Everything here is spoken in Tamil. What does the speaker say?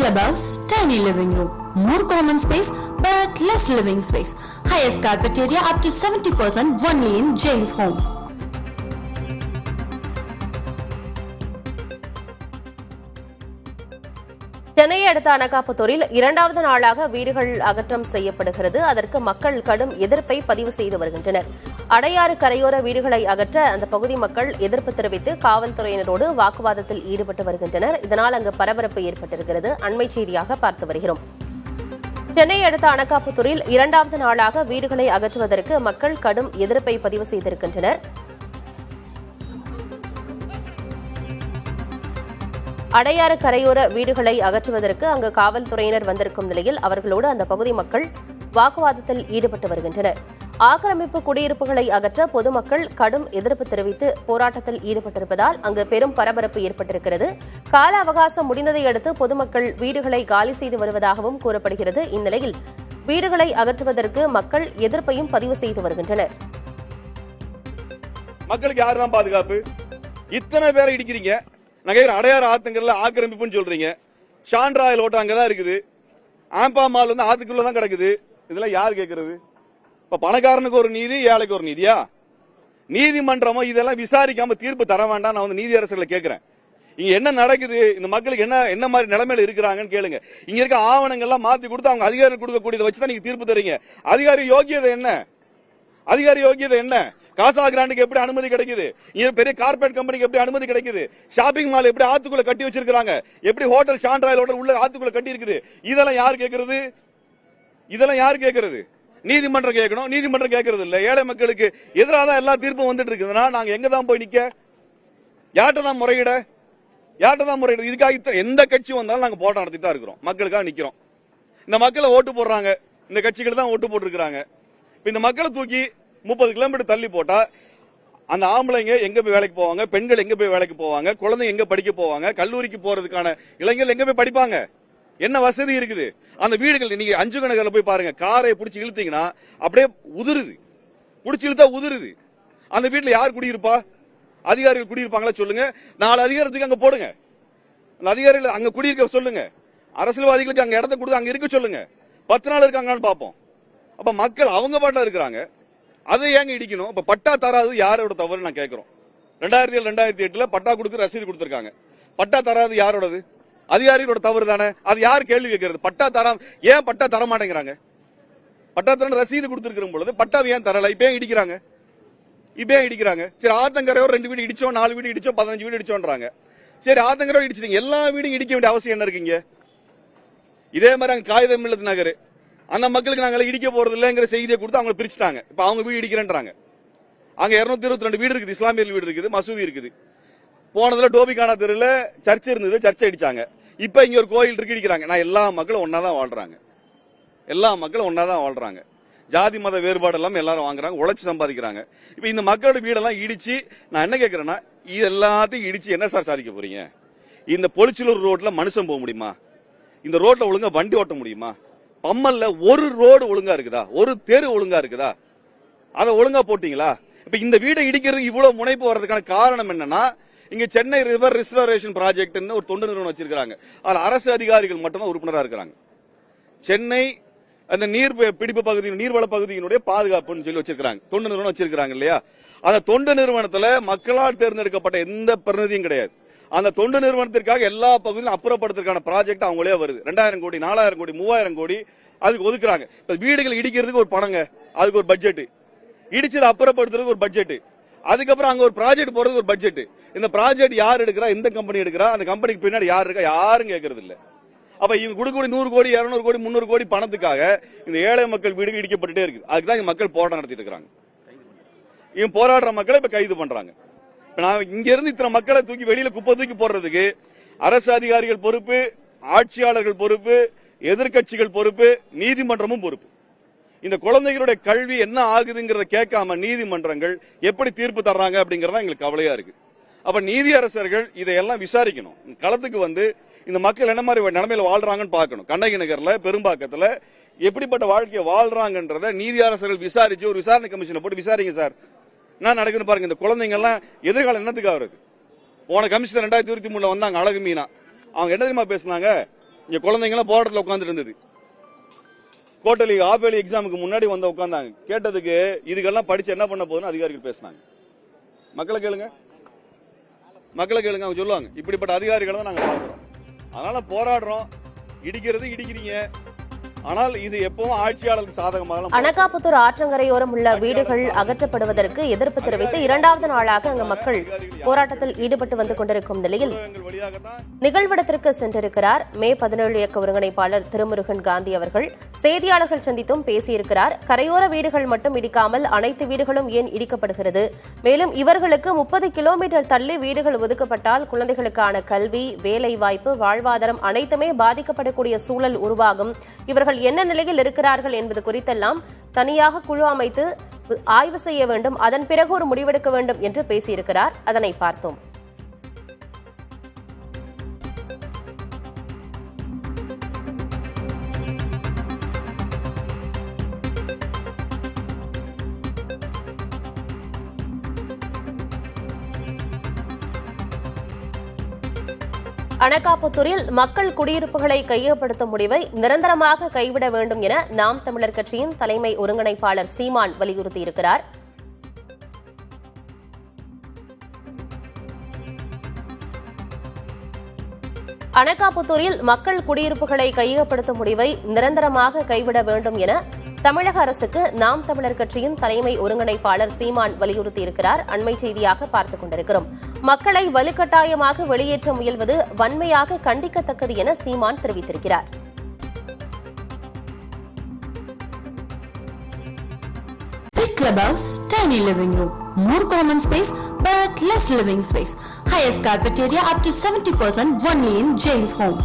clubhouse, tiny living room, more common space but less living space. Highest carpet area up to 70% only in Jane's Home. சென்னையை அடுத்த அனகாபுத்தூரில் இரண்டாவது நாளாக வீடுகள் அகற்றம் செய்யப்படுகிறது. அதற்கு மக்கள் கடும் எதிர்ப்பை பதிவு செய்து வருகின்றனர். அடையாறு கரையோர வீடுகளை அகற்ற அந்த பகுதி மக்கள் எதிர்ப்பு தெரிவித்து காவல்துறையினரோடு வாக்குவாதத்தில் ஈடுபட்டு வருகின்றனர். இதனால் அங்கு பரபரப்பு ஏற்பட்டிருக்கிறது. அண்மை செய்தியாக பார்த்து வருகிறோம். சென்னையை அடுத்த அனகாபுத்தூரில் இரண்டாவது நாளாக வீடுகளை அகற்றுவதற்கு மக்கள் கடும் எதிர்ப்பை பதிவு செய்திருக்கின்றனர். அடையாறு கரையோர வீடுகளை அகற்றுவதற்கு அங்கு காவல்துறையினர் வந்திருக்கும் நிலையில் அவர்களோடு அந்த பகுதி மக்கள் வாக்குவாதத்தில் ஈடுபட்டு வருகின்றனர். ஆக்கிரமிப்பு குடியிருப்புகளை அகற்ற பொதுமக்கள் கடும் எதிர்ப்பு தெரிவித்து போராட்டத்தில் ஈடுபட்டிருப்பதால் அங்கு பெரும் பரபரப்பு ஏற்பட்டிருக்கிறது. கால அவகாசம் முடிந்ததை அடுத்து பொதுமக்கள் வீடுகளை காலி செய்து வருவதாகவும் கூறப்படுகிறது. இந்நிலையில் வீடுகளை அகற்றுவதற்கு மக்கள் எதிர்ப்பையும் பதிவு செய்து வருகின்றனர். மக்களுக்கு யாருதான் பாதுகாப்பு? இத்தனை பேரை இடிக்கிறீங்க. அடையாறு ஆத்தங்கள்ல ஆக்கிரமிப்புன்னு சொல்றீங்க. ஷான்ராயல் ஓட்ட அங்கதான் இருக்குது. ஆம்பா மால் வந்து ஆத்துக்குள்ளதான் கிடக்குது. இதெல்லாம் யார் கேட்கறது? இப்ப பணக்காரனுக்கு ஒரு நீதி, ஏழைக்கு ஒரு நீதியா? நீதிமன்றமோ இதெல்லாம் விசாரிக்காம தீர்ப்பு தர வேண்டாம். நான் வந்து நீதி அரசுகளை கேட்கிறேன். இங்க என்ன நடக்குது, இந்த மக்களுக்கு என்ன மாதிரி நிலைமையில இருக்கிறாங்கன்னு கேளுங்க. இங்க இருக்க ஆவணங்கள்லாம் மாத்தி கொடுத்து அவங்க அதிகாரிகள் கொடுக்கக்கூடியதை வச்சுதான் நீங்க தீர்ப்பு தரீங்க. அதிகாரி யோகியதை என்ன? அதிகாரி யோகியதை என்ன? காசா கிராண்டுக்கு எப்படி அனுமதி கிடைக்குது? பெரிய கார்பரேட் கம்பெனிக்கு எப்படி அனுமதி கிடைக்குது? ஷாப்பிங் மால் எப்படி ஆத்துக்குள்ள கட்டி வச்சிருக்காங்க? எப்படி ஹோட்டல் ஷான்ராயல் ஹோட்டல் உள்ள ஆத்துக்குள்ள கட்டி இருக்குது? இதெல்லாம் யார் கேட்கறது? இதெல்லாம் யார் கேட்கறது? நீதிமன்றம் கேட்கணும். நீதிமன்றம் கேட்கறது இல்ல. ஏழை மக்களுக்கு எதிராக தான் எல்லா தீர்ப்பும் வந்துட்டு இருக்குதுன்னா நாங்க எங்க தான் போய் நிக்க? யார்கிட்ட தான் முறையிட? யார்கிட்ட தான் முறையிட? இதுக்காக எந்த கட்சி வந்தாலும் நாங்க போராட்டம் நடத்திட்டு தான் இருக்கிறோம். மக்களுக்காக நிக்கிறோம். இந்த மக்களை ஓட்டு போடுறாங்க. இந்த கட்சிகள் தான் ஓட்டு போட்டுருக்காங்க. இந்த மக்களை தூக்கி 30 கிலோமீட்டர் தள்ளி போட்டா அந்த ஆம்பளைங்க எங்க போய் வேலைக்கு போவாங்க? பெண்கள் எங்க போய் வேலைக்கு போவாங்க? குழந்தைங்க எங்க படிக்க போவாங்க? கல்லூரிக்கு போறதுக்கான இளைஞர்கள் எங்க போய் படிப்பாங்க? என்ன வசதி இருக்குது? அந்த வீடுகள் நீங்க 5 கணக்கில் போய் பாருங்க. காரை பிடிச்சி இழுத்தீங்கன்னா அப்படியே உதிருது. பிடிச்சி இழுத்தா உதிருது. அந்த வீட்டுல யார் குடியிருப்பா? அதிகாரிகள் குடியிருப்பாங்களா சொல்லுங்க. 4 அதிகாரத்துக்கு அங்க போடுங்க. அந்த அதிகாரிகள் அங்க குடியிருக்க சொல்லுங்க. அரசியல்வாதிகளுக்கு அங்க இடத்த கொடுத்து அங்க இருக்க சொல்லுங்க. 10 நாள் இருக்காங்கன்னு பாப்போம். அப்ப மக்கள் அவங்க பாட்டா இருக்கிறாங்க. அதை ஏங்க இடிக்கணும்? இப்ப பட்டா தராது யாரோட தவறு நான் கேட்கிறோம். 2007 2008 பட்டா கொடுத்து ரசீது கொடுத்திருக்காங்க. பட்டா தராது யாரோடது? அதிகாரிகளோட தவறு தானே. அது யார் கேள்வி கேட்கறது? பட்டா தராம ஏன் பட்டா தர மாட்டேங்கிறாங்க? பட்டா தர ரசீது கொடுத்திருக்கிற பொழுது பட்டாவை ஏன் தரல? இப்ப இடிக்கிறாங்க. இப்ப இடிக்கிறாங்க. சரி, ஆத்தங்கரையோர் 2 வீடு இடிச்சோம், 4 வீடு இடிச்சோம், 15 வீடு இடிச்சோன்றாங்க. சரி, ஆத்தங்கரையோர் இடிச்சிட்டீங்க, எல்லா வீடும் இடிக்க வேண்டிய அவசியம் என்ன இருக்குங்க? இதே மாதிரி அங்க காகிதம் இல்லது நகர் அந்த மக்களுக்கு நாங்க இடிக்க போறது இல்லங்கிற செய்தியை கொடுத்து அவங்க பிரிச்சுட்டாங்க. இப்ப அவங்க வீடு இடிக்கிறேன்றாங்க. அங்க 222 வீடு இருக்குது. இஸ்லாமியர்கள் வீடு இருக்குது, மசூதி இருக்குது. போனதுல டோபிகானா தெருல சர்ச் இருந்தது, சர்ச்சை அடிச்சாங்க. இப்ப இங்க ஒரு கோயில் இருக்கு, இடிக்கிறாங்க. நான் எல்லா மக்களும் ஒன்னாதான் வாழ்றாங்க. எல்லா மக்களும் ஒன்னாதான் வாழ்றாங்க. ஜாதி மத வேறுபாடு எல்லாம் எல்லாரும் வாங்குறாங்க, உழைச்சு சம்பாதிக்கிறாங்க. இப்ப இந்த மக்களோட வீடெல்லாம் இடிச்சு நான் என்ன கேட்கிறேன்னா, இது எல்லாத்தையும் இடிச்சு என்ன சார் சாதிக்க போறீங்க? இந்த பொலிச்சலூர் ரோட்ல மனுஷன் போக முடியுமா? இந்த ரோட்ல ஒழுங்கா வண்டி ஓட்ட முடியுமா? பம்மல்ல ஒரு ரோடு ஒழுங்கா இருக்குதா? ஒரு தெரு ஒழுங்கா இருக்குதா? அதை ஒழுங்கா போட்டீங்களா? இப்ப இந்த வீடை இடிக்கிறதுக்கு இவ்வளவு முனைப்பு வர்றதுக்கான காரணம் என்னன்னா, இங்க சென்னை ரிவர் ரெஸ்டோரேஷன் ப்ராஜெக்ட் ஒரு தொண்டு நிறுவனம் வச்சிருக்காங்க. அதுல அரசு அதிகாரிகள் மட்டும்தான் உறுப்பினராக இருக்கிறாங்க. சென்னை அந்த நீர் பிடிப்பு பகுதி, நீர்வள பகுதியினுடைய பாதுகாப்புன்னு சொல்லி வச்சிருக்காங்க. தொண்டு நிறுவனம் வச்சிருக்காங்க இல்லையா? அந்த தொண்டு நிறுவனத்துல மக்களால் தேர்ந்தெடுக்கப்பட்ட எந்த பிரதிநிதியும் கிடையாது. அந்த தொண்டு நிறுவனத்திற்காக எல்லா பகுதியிலும் அப்புறப்படுத்துறதுக்கான ப்ராஜெக்ட் அவங்களே வருது. 2000 கோடி, 4000 கோடி, 3000 கோடி அதுக்கு ஒதுக்குறாங்க. வீடுகள் இடிக்கிறதுக்கு ஒரு பணங்க, அதுக்கு ஒரு பட்ஜெட், இடிச்சது அப்புறப்படுத்துறதுக்கு ஒரு பட்ஜெட், அதுக்கப்புறம் அங்க ஒரு ப்ராஜெக்ட் போறதுக்கு ஒரு பட்ஜெட். இந்த ப்ராஜெக்ட் யார் எடுக்கிறா? எந்த கம்பெனி எடுக்கிறா? அந்த கம்பெனிக்கு பின்னாடி யார் இருக்கா? யாரும் கேட்கறது இல்ல. அப்ப இவங்க கொடுக்கக்கூடிய 100 கோடி, 200 கோடி, 300 கோடி பணத்துக்காக இந்த ஏழை மக்கள் வீடுகள் இடிக்கப்பட்டுட்டே இருக்கு. அதுக்குதான் மக்கள் போராட்டம் நடத்திட்டு இருக்காங்க. இவங்க போராடுற மக்களை இப்ப கைது பண்றாங்க. நான் இங்க இருந்து இத்தனை மக்களை தூக்கி வெளியில குப்பை தூக்கி போடுறதுக்கு அரசு அதிகாரிகள் பொறுப்பு, ஆட்சியாளர்கள் பொறுப்பு, எதிர்கட்சிகள் பொறுப்பு, நீதிமன்றமும் பொறுப்பு. இந்த குழந்தைகளுடைய கல்வி என்ன ஆகுதுங்கிறத கேட்காம நீதிமன்றங்கள் எப்படி தீர்ப்பு தர்றாங்க அப்படிங்கறத எங்களுக்கு கவலையா இருக்கு. அப்ப நீதி அரசர்கள் இதையெல்லாம் விசாரிக்கணும். களத்துக்கு வந்து இந்த மக்கள் என்ன மாதிரி நிலைமையில வாழ்றாங்கன்னு பார்க்கணும். கண்ணகி நகர்ல, பெரும்பாக்கத்துல எப்படிப்பட்ட வாழ்க்கையை வாழ்றாங்கன்றத நீதி அரசர்கள் விசாரிச்சு ஒரு விசாரணை கமிஷனை போட்டு விசாரிங்க சார். என்ன நடக்குன்னு பாருங்க. இந்த குழந்தைங்க எல்லாம் எதிர்காலம் என்னத்துக்கு ஆகுறது? போன கமிஷனர் 2023 வந்தாங்க, அழகு மீனா. அவங்க என்ன தெரியுமா பேசினாங்க? இங்க குழந்தைங்களாம் போராட்டத்தில் உட்கார்ந்துட்டு இருந்தது. கோட்டலி ஆபேலி எக்ஸாமுக்கு முன்னாடி வந்து உட்கார்ந்தாங்க. கேட்டதுக்கு இதுக்கெல்லாம் படிச்சு என்ன பண்ண போகுதுன்னு அதிகாரிகள் பேசினாங்க. மக்களை கேளுங்க, அவங்க சொல்லுவாங்க. இப்படிப்பட்ட அதிகாரிகளை தான் நாங்க பார்க்கிறோம். அதனால போராடுறோம். இடிக்கிறீங்க. ஆனால் இது எப்பவும் ஆட்சியாளருக்கு சாதகமாக. அனகாபுத்தூர் ஆற்றங்கரையோரம் உள்ள வீடுகள் அகற்றப்படுவதற்கு எதிர்ப்பு தெரிவித்து 2வது நாளாக அங்கு மக்கள் போராட்டத்தில் ஈடுபட்டு வந்து கொண்டிருக்கும் நிலையில் நிகழ்விடத்திற்கு சென்றிருக்கிறார் மே 17 இயக்க ஒருங்கிணைப்பாளர் திருமுருகன் காந்தி அவர்கள். செய்தியாளர்கள் சந்தித்தும் பேசியிருக்கிறார். கரையோர வீடுகள் மட்டும் இடிக்காமல் அனைத்து வீடுகளும் ஏன் இடிக்கப்படுகிறது? மேலும் இவர்களுக்கு 30 கிலோமீட்டர் தள்ளி வீடுகள் ஒதுக்கப்பட்டால் குழந்தைகளுக்கான கல்வி, வேலை வாய்ப்பு, வாழ்வாதாரம் அனைத்துமே பாதிக்கப்படக்கூடிய சூழல் உருவாகும். இவர்கள் என்ன நிலையில் இருக்கிறார்கள் என்பது குறித்தெல்லாம் தனியாக குழு அமைத்து ஆய்வு செய்ய வேண்டும், அதன் பிறகு ஒரு முடிவெடுக்க வேண்டும் என்று பேசியிருக்கிறார். அதனை பார்த்தோம். அனகாபுத்தூரில் மக்கள் குடியிருப்புகளை கையகப்படுத்தும் முடிவை நிரந்தரமாக கைவிட வேண்டும் என நாம் தமிழர் கட்சியின் தலைமை ஒருங்கிணைப்பாளர் சீமான் வலியுறுத்தியிருக்கிறார். அனகாபுத்தூரில் மக்கள் குடியிருப்புகளை கையகப்படுத்தும் முடிவை நிரந்தரமாக கைவிட வேண்டும் என தமிழக அரசுக்கு நாம் தமிழர் கட்சியின் தலைமை ஒருங்கிணைப்பாளர் சீமான் வலியுறுத்தியிருக்கிறார். அண்மை செய்தியாக பார்த்துக் கொண்டிருக்கிறோம். மக்களை வலுக்கட்டாயமாக வெளியேற்ற முயல்வது வன்மையாக கண்டிக்கத்தக்கது என சீமான் தெரிவித்திருக்கிறார். Big clubhouse, tiny living room, more common space but less living space. Highest carpet area up to 70% only in Jane's Home.